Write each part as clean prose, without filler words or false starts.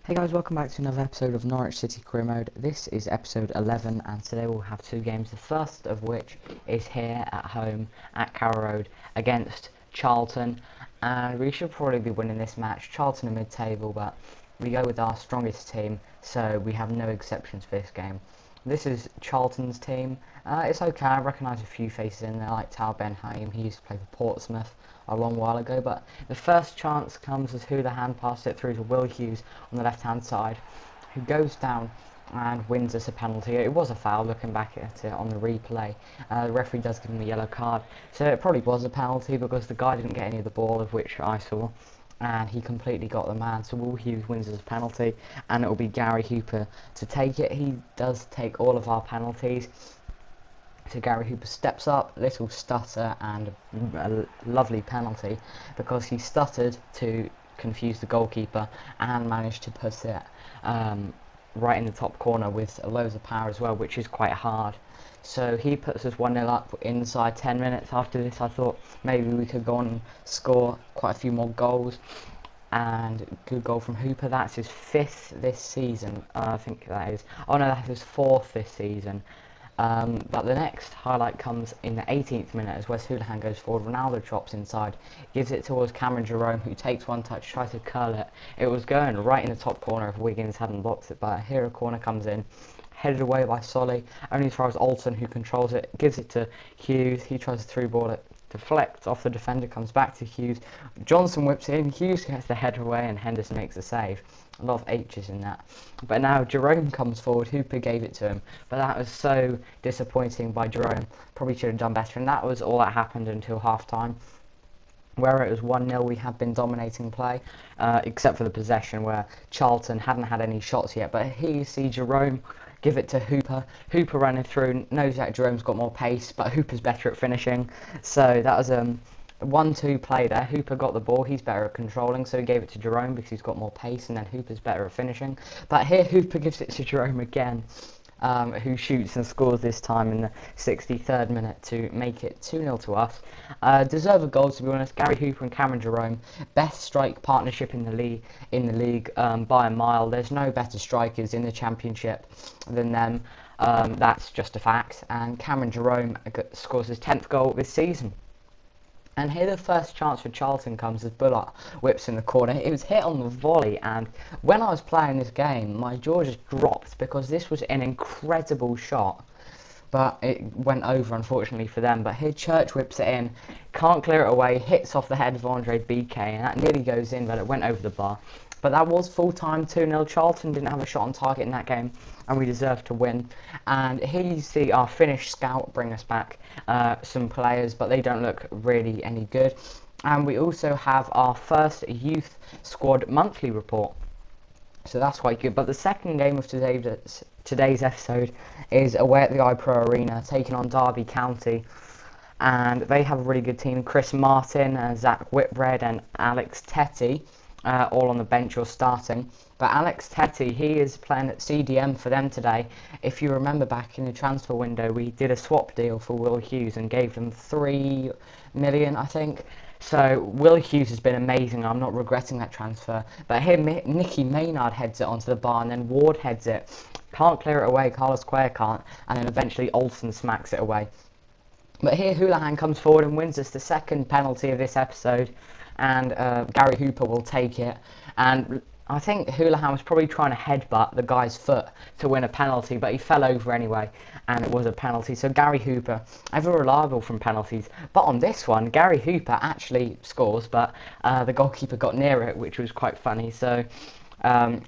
Hey guys, welcome back to another episode of Norwich City Career Mode. This is episode 11 and today we'll have two games, the first of which is here at home at Carrow Road against Charlton, and we should probably be winning this match. Charlton are mid-table, but we go with our strongest team, so we have no exceptions for this game. This is Charlton's team. It's okay, I recognise a few faces in there like Tal Ben-Haim. He used to play for Portsmouth a long while ago, but the first chance comes as Houlihan passes it through to Will Hughes on the left hand side, who goes down and wins us a penalty. It was a foul looking back at it on the replay. The referee does give him a yellow card, so it probably was a penalty because the guy didn't get any of the ball, of which I saw, and he completely got the man. So Will Hughes wins his penalty, and it will be Gary Hooper to take it. He does take all of our penalties. So Gary Hooper steps up, little stutter and a lovely penalty because he stuttered to confuse the goalkeeper and managed to put it right in the top corner with loads of power as well, which is quite hard. So he puts us 1-0 up inside 10 minutes. After this I thought maybe we could go on and score quite a few more goals. And good goal from Hooper. That's his 5th this season. I think that is. Oh no, that's his 4th this season. But the next highlight comes in the 18th minute as Wes Houlihan goes forward. Ronaldo chops inside, gives it towards Cameron Jerome, who takes one touch, tries to curl it. It was going right in the top corner if Wiggins hadn't blocked it, but here a corner comes in, headed away by Solly, only as far as Alton, who controls it, gives it to Hughes. He tries to through ball it, deflects off the defender, comes back to Hughes. Johnson whips in, Hughes gets the header away, and Henderson makes the save. A lot of H's in that. But now Jerome comes forward. Hooper gave it to him, but that was so disappointing by Jerome. Probably should have done better, and that was all that happened until half time, where it was 1-0. We had been dominating play, except for the possession where Charlton hadn't had any shots yet. But here you see Jerome give it to Hooper. Hooper running through, knows that Jerome's got more pace, but Hooper's better at finishing. So that was a 1-2 play there. Hooper got the ball, he's better at controlling, so he gave it to Jerome because he's got more pace, and then Hooper's better at finishing. But here Hooper gives it to Jerome again, who shoots and scores this time in the 63rd minute to make it 2-0 to us. Deserve a goal, to be honest. Gary Hooper and Cameron Jerome, best strike partnership in the league by a mile. There's no better strikers in the Championship than them. That's just a fact. And Cameron Jerome scores his 10th goal this season. And here the first chance for Charlton comes as Bullock whips in the corner. It was hit on the volley, and when I was playing this game, my jaw just dropped because this was an incredible shot. But it went over, unfortunately, for them. But here Church whips it in, can't clear it away, hits off the head of Andre BK, and that nearly goes in, but it went over the bar. But that was full-time 2-0. Charlton didn't have a shot on target in that game, and we deserved to win. And here you see our Finnish scout bring us back some players, but they don't look really any good. And we also have our first youth squad monthly report, so that's quite good. But the second game of today's episode is away at the iPro Arena, taking on Derby County. And they have a really good team. Chris Martin, Zach Whitbread and Alex Tetty, all on the bench or starting. But Alex Tetty, he is playing at CDM for them today. If you remember back in the transfer window, we did a swap deal for Will Hughes and gave them $3 million, I think. So Will Hughes has been amazing. I'm not regretting that transfer. But here Nicky Maynard heads it onto the bar, and then Ward heads it. Can't clear it away, Carlos Cuellar can't, and then eventually Olsen smacks it away. But here Houlihan comes forward and wins us the second penalty of this episode, and Gary Hooper will take it. And I think Houlihan was probably trying to headbutt the guy's foot to win a penalty, but he fell over anyway, and it was a penalty. So Gary Hooper, ever reliable from penalties. But on this one, Gary Hooper actually scores, but the goalkeeper got near it, which was quite funny. So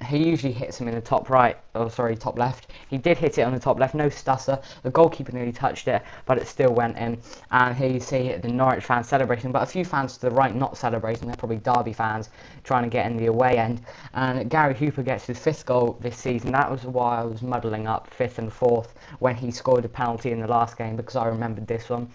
he usually hits him in the top right, or sorry, top left. He did hit it on the top left, no stutter. The goalkeeper nearly touched it, but it still went in. And here you see the Norwich fans celebrating, but a few fans to the right not celebrating. They're probably Derby fans trying to get in the away end. And Gary Hooper gets his 5th goal this season. That was why I was muddling up 5th and 4th when he scored a penalty in the last game, because I remembered this one.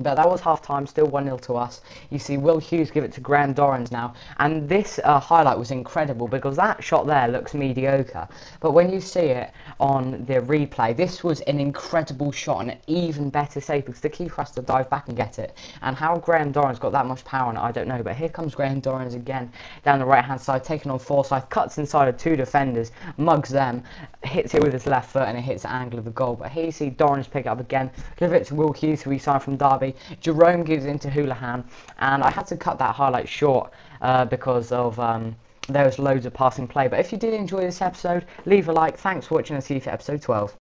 But that was half time, still 1-0 to us. You see Will Hughes give it to Graham Dorrans now. And this highlight was incredible because that shot there looks mediocre. But when you see it on the replay, this was an incredible shot and an even better save because the keeper has to dive back and get it. And how Graham Dorrans got that much power on it, I don't know. But here comes Graham Dorrans again down the right-hand side, taking on Forsyth, cuts inside of 2 defenders, mugs them, hits it with his left foot and it hits the angle of the goal. But here you see Dorrans pick it up again, give it to Will Hughes, who he signed from Derby. Jerome gives it into Houlihan, and I had to cut that highlight short because of there was loads of passing play. But if you did enjoy this episode, leave a like. Thanks for watching, and see you for episode 12.